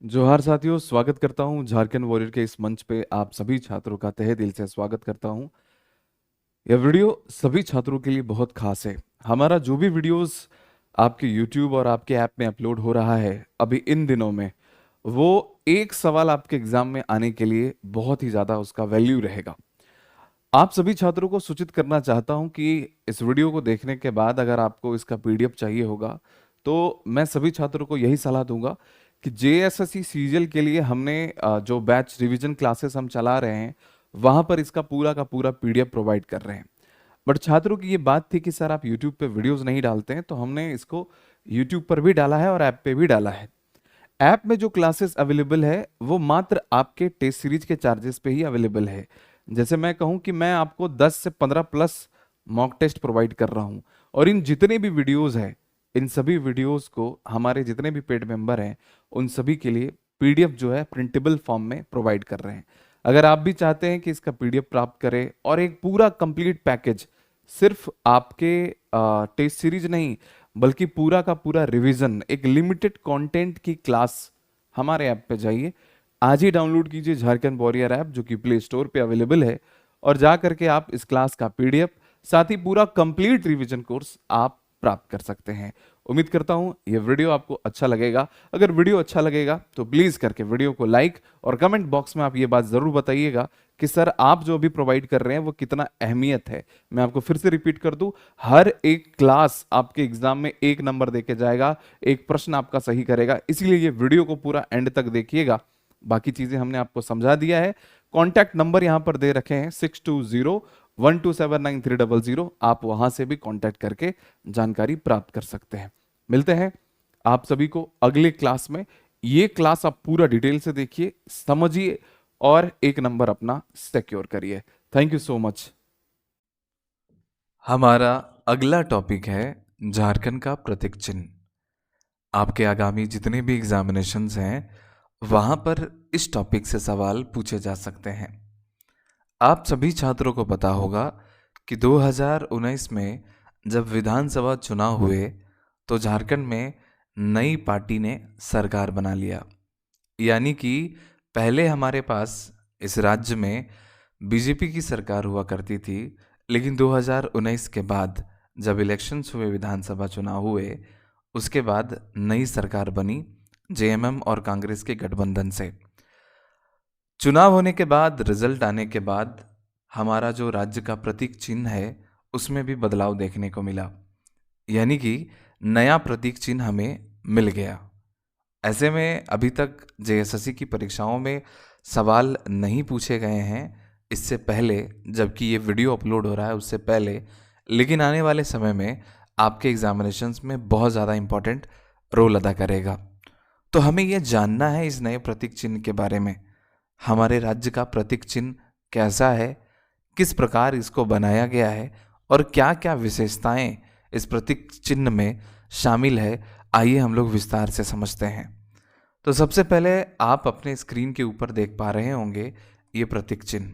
जोहार साथियों, स्वागत करता हूं झारखंड वॉरियर के इस मंच पे। आप सभी छात्रों का तहे दिल से स्वागत करता हूं। यह वीडियो सभी छात्रों के लिए बहुत खास है। हमारा जो भी वीडियोस आपके YouTube और आपके ऐप में अपलोड हो रहा है अभी इन दिनों में, वो एक सवाल आपके एग्जाम में आने के लिए बहुत ही ज़्यादा उसका वैल्यू रहेगा। आप सभी छात्रों को सूचित करना चाहता हूं कि इस वीडियो को देखने के बाद अगर आपको इसका PDF चाहिए होगा तो मैं सभी छात्रों को यही सलाह दूंगा कि JSSC सीरियल के लिए हमने जो बैच रिवीजन क्लासेस हम चला रहे हैं वहां पर इसका पूरा का पूरा PDF प्रोवाइड कर रहे हैं। बट छात्रों की ये बात थी कि सर आप YouTube पे वीडियोस नहीं डालते हैं, तो हमने इसको YouTube पर भी डाला है और ऐप पे भी डाला है। ऐप में जो क्लासेस अवेलेबल है वो मात्र आपके टेस्ट सीरीज के चार्जेस पे ही अवेलेबल है। जैसे मैं कहूं कि मैं आपको 10 से 15 प्लस मॉक टेस्ट प्रोवाइड कर रहा हूं, और इन जितने भी वीडियोस हैं इन सभी वीडियोस को हमारे जितने भी पेड मेंबर हैं उन सभी के लिए PDF जो है प्रिंटेबल फॉर्म में प्रोवाइड कर रहे हैं। अगर आप भी चाहते हैं कि इसका PDF प्राप्त करें और एक पूरा कंप्लीट पैकेज, सिर्फ आपके टेस्ट सीरीज नहीं बल्कि पूरा का पूरा रिवीजन, एक लिमिटेड कंटेंट की क्लास, हमारे ऐप पे जाइए, आज ही डाउनलोड कीजिए झारखंड वॉरियर ऐप जो कि प्ले स्टोर पे अवेलेबल है, और जा करके आप इस क्लास का PDF साथ ही पूरा कंप्लीट रिवीजन कोर्स आप प्राप्त कर सकते हैं। उम्मीद करता हूं ये वीडियो आपको अच्छा लगेगा। अगर वीडियो अच्छा लगेगा तो प्लीज करके वीडियो को लाइक और कमेंट बॉक्स में आप ये बात जरूर बताइएगा कि सर आप जो भी प्रोवाइड कर रहे हैं वो कितना अहमियत है। मैं आपको फिर से रिपीट कर दूं, हर एक क्लास आपके एग्जाम में 1 नंबर देके जाएगा, एक प्रश्न आपका सही करेगा, इसीलिए ये वीडियो को पूरा एंड तक देखिएगा। बाकी चीजें हमने आपको समझा दिया है। कॉन्टैक्ट नंबर यहां पर दे रखे हैं 6201279300। आप वहां से भी कॉन्टैक्ट करके जानकारी प्राप्त कर सकते हैं। मिलते हैं आप सभी को अगले क्लास में। ये क्लास आप पूरा डिटेल से देखिए, समझिए और 1 नंबर अपना सिक्योर करिए। Thank you so much. हमारा अगला टॉपिक है झारखंड का प्रतीक चिन्ह। आपके आगामी जितने भी एग्जामिनेशंस हैं वहाँ पर इस टॉपिक से सवाल पूछे जा सकते हैं। आप सभी छात्रों को पता होगा कि 2019 में जब विधानसभा चुनाव हुए तो झारखंड में नई पार्टी ने सरकार बना लिया। यानी कि पहले हमारे पास इस राज्य में बीजेपी की सरकार हुआ करती थी, लेकिन 2019 के बाद जब इलेक्शंस हुए, विधानसभा चुनाव हुए, उसके बाद नई सरकार बनी JMM और कांग्रेस के गठबंधन से। चुनाव होने के बाद, रिजल्ट आने के बाद हमारा जो राज्य का प्रतीक चिन्ह है उसमें भी बदलाव देखने को मिला। यानी कि नया प्रतीक चिन्ह हमें मिल गया। ऐसे में अभी तक JSSC की परीक्षाओं में सवाल नहीं पूछे गए हैं इससे पहले, जबकि ये वीडियो अपलोड हो रहा है उससे पहले, लेकिन आने वाले समय में आपके एग्जामिनेशंस में बहुत ज़्यादा इम्पोर्टेंट रोल अदा करेगा। तो हमें यह जानना है इस नए प्रतीक चिन्ह के बारे में। हमारे राज्य का प्रतीक चिन्ह कैसा है, किस प्रकार इसको बनाया गया है और क्या क्या विशेषताएं इस प्रतीक चिन्ह में शामिल है, आइए हम लोग विस्तार से समझते हैं। तो सबसे पहले आप अपने स्क्रीन के ऊपर देख पा रहे होंगे ये प्रतीक चिन्ह।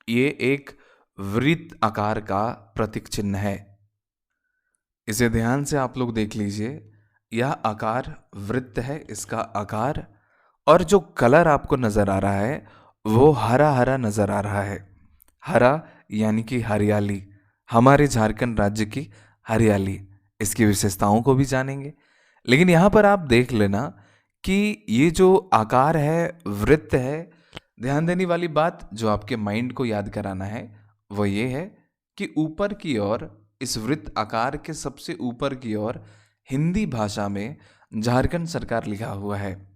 ये एक वृत्त आकार का प्रतीक चिन्ह है। इसे ध्यान से आप लोग देख लीजिए। यह आकार वृत्त है, इसका आकार, और जो कलर आपको नजर आ रहा है वो हरा हरा नजर आ रहा है। हरा यानी कि हरियाली, हमारे झारखंड राज्य की हरियाली। इसकी विशेषताओं को भी जानेंगे, लेकिन यहाँ पर आप देख लेना कि ये जो आकार है, वृत्त है, ध्यान देने वाली बात जो आपके माइंड को याद कराना है वो ये है कि ऊपर की ओर, इस वृत्त आकार के सबसे ऊपर की ओर हिंदी भाषा में झारखंड सरकार लिखा हुआ है।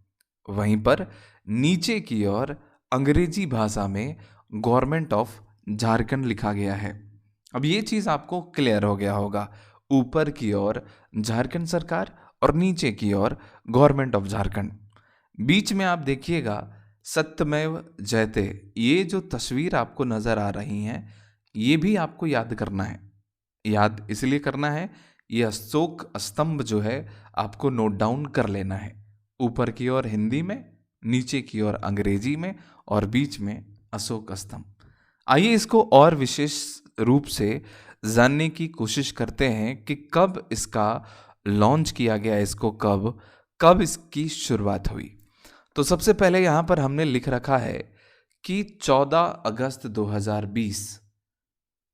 वहीं पर नीचे की ओर अंग्रेजी भाषा में गवर्नमेंट ऑफ झारखंड लिखा गया है। अब ये चीज़ आपको क्लियर हो गया होगा, ऊपर की ओर झारखंड सरकार और नीचे की ओर गवर्नमेंट ऑफ झारखंड। बीच में आप देखिएगा सत्यमेव जयते, ये जो तस्वीर आपको नजर आ रही हैं ये भी आपको याद करना है। याद इसलिए करना है, ये अशोक स्तंभ जो है आपको नोट डाउन कर लेना है। ऊपर की ओर हिंदी में, नीचे की ओर अंग्रेजी में और बीच में अशोक स्तंभ। आइए इसको और विशेष रूप से जानने की कोशिश करते हैं कि कब इसका लॉन्च किया गया, इसको कब कब इसकी शुरुआत हुई। तो सबसे पहले यहाँ पर हमने लिख रखा है कि 14 अगस्त 2020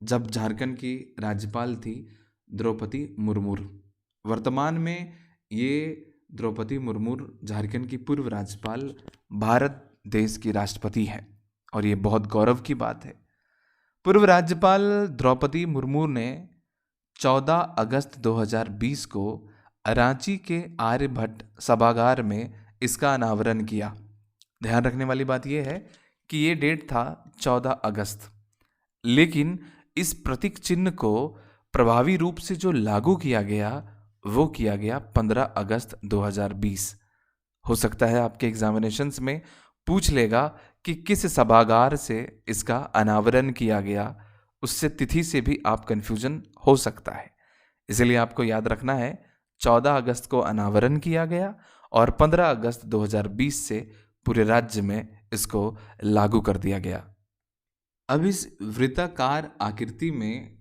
जब झारखंड की राज्यपाल थी द्रौपदी मुर्मू। वर्तमान में ये द्रौपदी मुर्मू झारखंड की पूर्व राज्यपाल भारत देश की राष्ट्रपति हैं और ये बहुत गौरव की बात है। पूर्व राज्यपाल द्रौपदी मुर्मू ने 14 अगस्त 2020 को रांची के आर्यभट्ट सभागार में इसका अनावरण किया। ध्यान रखने वाली बात यह है कि ये डेट था 14 अगस्त, लेकिन इस प्रतीक चिन्ह को प्रभावी रूप से जो लागू किया गया वो किया गया 15 अगस्त 2020। हो सकता है आपके एग्जामिनेशंस में पूछ लेगा कि किस सभागार से इसका अनावरण किया गया, उससे तिथि से भी आप कंफ्यूजन हो सकता है। इसलिए आपको याद रखना है 14 अगस्त को अनावरण किया गया और 15 अगस्त 2020 से पूरे राज्य में इसको लागू कर दिया गया। अब इस वृत्ताकार आकृति में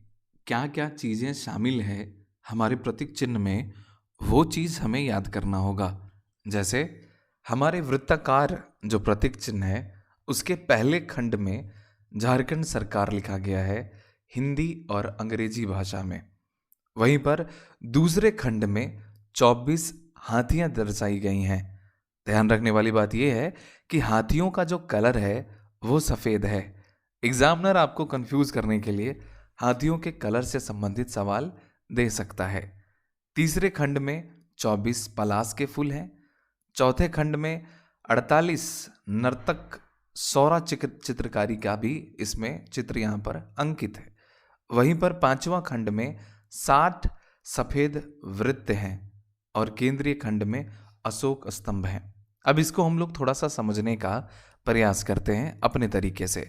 क्या क्या चीज़ें शामिल है हमारे प्रतीक चिन्ह में, वो चीज़ हमें याद करना होगा। जैसे हमारे वृत्ताकार जो प्रतीक चिन्ह है उसके पहले खंड में झारखंड सरकार लिखा गया है हिंदी और अंग्रेजी भाषा में। वहीं पर दूसरे खंड में 24 हाथियां दर्शाई गई हैं। ध्यान रखने वाली बात यह है कि हाथियों का जो कलर है वो सफ़ेद है। एग्जामिनर आपको कंफ्यूज करने के लिए हाथियों के कलर से संबंधित सवाल दे सकता है। तीसरे खंड में 24 पलाश के फूल हैं। चौथे खंड में 48 नर्तक सौरा चित्रकारी का भी इसमें चित्र यहाँ पर अंकित है। वहीं पर पांचवा खंड में 60 सफेद वृत्त हैं और केंद्रीय खंड में अशोक स्तंभ हैं। अब इसको हम लोग थोड़ा सा समझने का प्रयास करते हैं अपने तरीके से।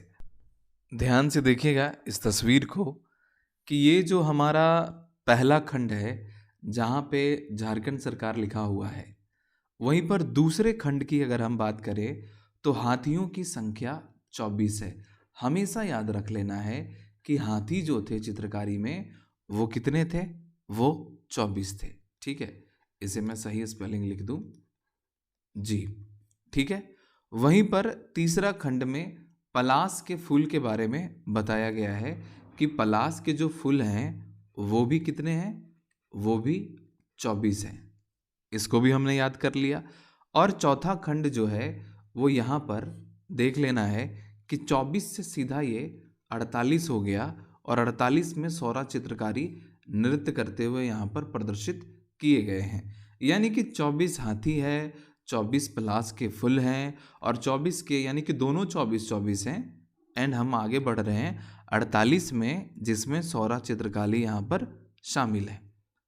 ध्यान से देखिएगा इस तस्वीर को कि ये जो हमारा पहला खंड है जहाँ पे झारखंड सरकार लिखा हुआ है, वहीं पर दूसरे खंड की अगर हम बात करें तो हाथियों की संख्या 24 है। हमेशा याद रख लेना है कि हाथी जो थे चित्रकारी में वो कितने थे, वो 24 थे। ठीक है, इसे मैं सही स्पेलिंग लिख दूं जी, ठीक है। वहीं पर तीसरा खंड में पलाश के फूल के बारे में बताया गया है कि पलाश के जो फूल हैं वो भी कितने हैं, वो भी 24 हैं। इसको भी हमने याद कर लिया। और चौथा खंड जो है वो यहाँ पर देख लेना है कि 24 से सीधा ये 48 हो गया और 48 में सौरा चित्रकारी नृत्य करते हुए यहाँ पर प्रदर्शित किए गए हैं। यानी कि 24 हाथी है, 24 पलाश के फूल हैं और 24 के यानी कि दोनों 24 हैं। एंड हम आगे बढ़ रहे हैं 48 में, जिसमें सौरा चित्रकारी यहाँ पर शामिल है।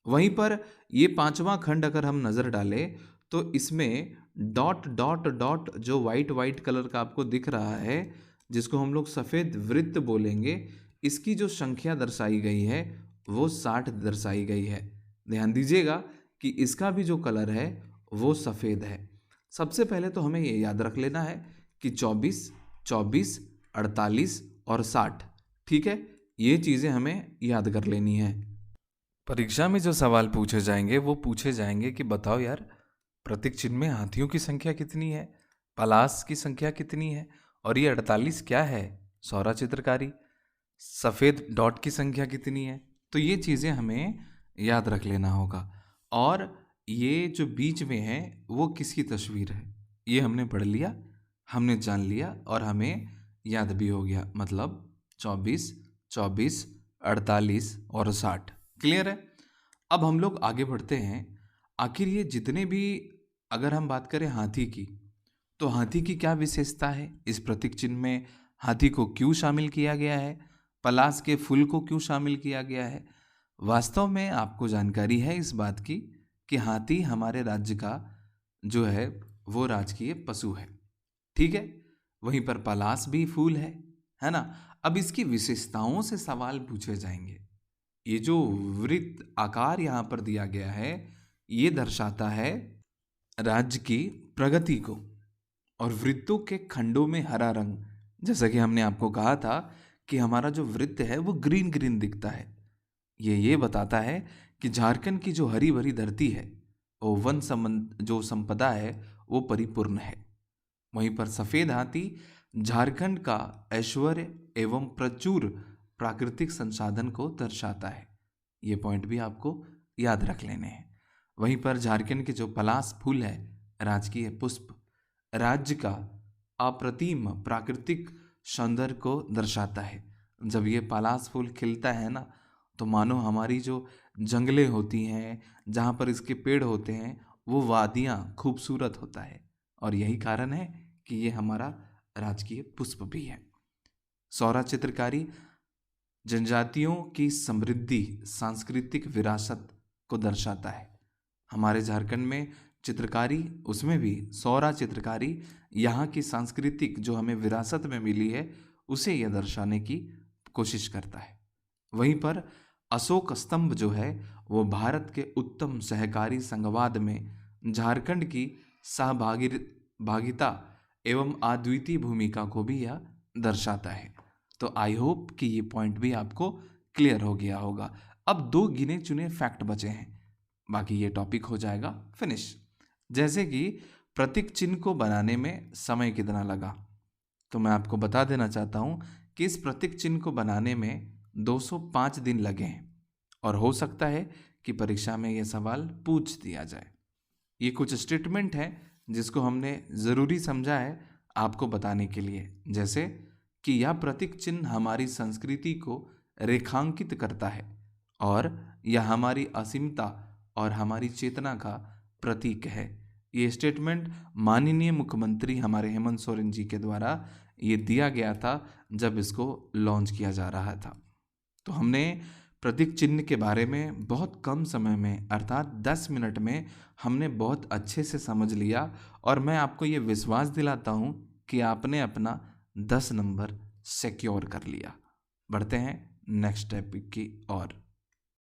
वहीं पर ये पांचवा खंड अगर हम नज़र डालें तो इसमें डॉट डॉट डॉट जो वाइट कलर का आपको दिख रहा है, जिसको हम लोग सफ़ेद वृत्त बोलेंगे, इसकी जो संख्या दर्शाई गई है वो 60 दर्शाई गई है। ध्यान दीजिएगा कि इसका भी जो कलर है वो सफ़ेद है। सबसे पहले तो हमें ये याद रख लेना है कि 24, 48 और 60, ठीक है, ये चीज़ें हमें याद कर लेनी है। परीक्षा में जो सवाल पूछे जाएंगे वो पूछे जाएंगे कि बताओ यार प्रतीक चिन्ह में हाथियों की संख्या कितनी है, पलाश की संख्या कितनी है, और ये 48 क्या है, सौरा चित्रकारी, सफ़ेद डॉट की संख्या कितनी है। तो ये चीज़ें हमें याद रख लेना होगा। और ये जो बीच में है वो किसकी तस्वीर है, ये हमने पढ़ लिया, हमने जान लिया और हमें याद भी हो गया। मतलब 24, 48 और 60 क्लियर है। अब हम लोग आगे बढ़ते हैं। आखिर ये जितने भी, अगर हम बात करें हाथी की, तो हाथी की क्या विशेषता है, इस प्रतीक चिन्ह में हाथी को क्यों शामिल किया गया है, पलाश के फूल को क्यों शामिल किया गया है। वास्तव में आपको जानकारी है इस बात की कि हाथी हमारे राज्य का जो है वो राजकीय पशु है, ठीक है। वहीं पर पलाश भी फूल है ना। अब इसकी विशेषताओं से सवाल पूछे जाएंगे। ये जो वृत्त आकार यहाँ पर दिया गया है ये दर्शाता है राज्य की प्रगति को, और वृत्तों के खंडों में हरा रंग, जैसा कि हमने आपको कहा था कि हमारा जो वृत्त है वो ग्रीन ग्रीन दिखता है, ये बताता है कि झारखंड की जो हरी भरी धरती है वो जो संपदा है वो परिपूर्ण है। वहीं पर सफ़ेद हाथी झारखंड का ऐश्वर्य एवं प्रचुर प्राकृतिक संसाधन को दर्शाता है। ये पॉइंट भी आपको याद रख लेने हैं। वहीं पर झारखंड के जो पलाश फूल है, राजकीय पुष्प, राज्य का अप्रतिम प्राकृतिक सौंदर्य को दर्शाता है। जब ये पलाश फूल खिलता है ना, तो मानो हमारी जो जंगलें होती हैं, जहाँ पर इसके पेड़ होते हैं, वो वादियाँ खूबसूरत होता है। और यही कारण है कि ये हमारा राजकीय पुष्प भी है। सौरा चित्रकारी जनजातियों की समृद्धि सांस्कृतिक विरासत को दर्शाता है। हमारे झारखंड में चित्रकारी, उसमें भी सौरा चित्रकारी यहाँ की सांस्कृतिक जो हमें विरासत में मिली है उसे यह दर्शाने की कोशिश करता है। वहीं पर अशोक स्तंभ जो है वो भारत के उत्तम सहकारी संघवाद में झारखंड की सहभागिता एवं अद्वितीय भूमिका को भी यह दर्शाता है। तो आई होप कि ये पॉइंट भी आपको क्लियर हो गया होगा। अब 2 गिने चुने फैक्ट बचे हैं, बाकी ये टॉपिक हो जाएगा फिनिश। जैसे कि प्रतीक चिन्ह को बनाने में समय कितना लगा, तो मैं आपको बता देना चाहता हूँ कि इस प्रतीक चिन्ह को बनाने में 205 दिन लगे हैं और हो सकता है कि परीक्षा में यह सवाल पूछ दिया जाए। ये कुछ स्टेटमेंट है जिसको हमने ज़रूरी समझा है आपको बताने के लिए, जैसे कि यह प्रतीक चिन्ह हमारी संस्कृति को रेखांकित करता है और यह हमारी असीमता और हमारी चेतना का प्रतीक है। ये स्टेटमेंट माननीय मुख्यमंत्री हमारे हेमंत सोरेन जी के द्वारा ये दिया गया था जब इसको लॉन्च किया जा रहा था। तो हमने प्रतीक चिन्ह के बारे में बहुत कम समय में अर्थात 10 मिनट में हमने बहुत अच्छे से समझ लिया और मैं आपको ये विश्वास दिलाता हूँ कि आपने अपना 10 नंबर सिक्योर कर लिया। बढ़ते हैं नेक्स्ट टॉपिक की ओर।